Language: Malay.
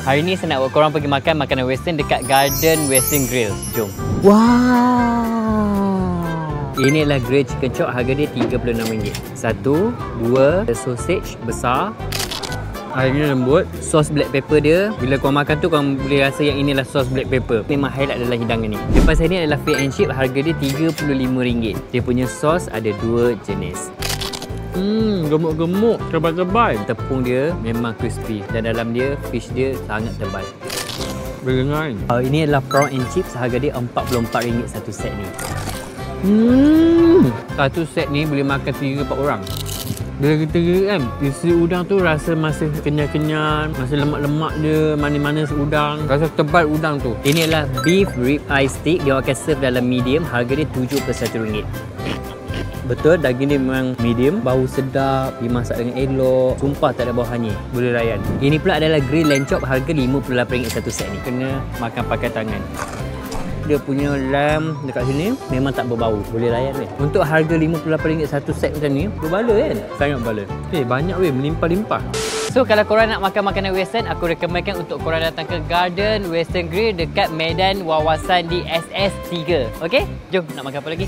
Hari ni saya nak buat korang pergi makan makanan western dekat Garden Western Grill. Jom. Wow. Ini adalah grilled chicken chop, harga dia RM36. Satu, dua, sausage besar. Airnya lembut. Sos black pepper dia, bila korang makan tu korang boleh rasa yang inilah sos black pepper. Memang highlight dalam hidangan ni. Lepas saya ni adalah fish and chip, harga dia RM35. Dia punya sos ada dua jenis. Gemuk-gemuk, tebal-tebal. Tepung dia memang crispy dan dalam dia fish dia sangat tebal. Berengan. Ini adalah prawn and chips, harga dia RM44 satu set ni. Satu set ni boleh makan 3-4 orang. Bila kita gigit kan, isi udang tu rasa masih kenyal-kenyal, masih lemak-lemak dia, manis-manis udang. Rasa tebal udang tu. Ini adalah beef rib eye steak, dia akan serve dalam medium, harga dia RM71. Betul, daging dia memang medium, bau sedap, dimasak dengan elok, sumpah tak ada bau hanyir, boleh layan. Ini pula adalah grill lamb chop, harga RM58 satu set ni. Kena makan pakai tangan. Dia punya lamb dekat sini memang tak berbau, boleh layan weh. Untuk harga RM58 satu set macam ni, berbala kan? Sangat berbala. Banyak weh, melimpah-limpah. So kalau korang nak makan makanan western, aku rekomenkan untuk korang datang ke Garden Western Grill dekat Medan Wawasan di SS3. Okey? Jom nak makan apa lagi?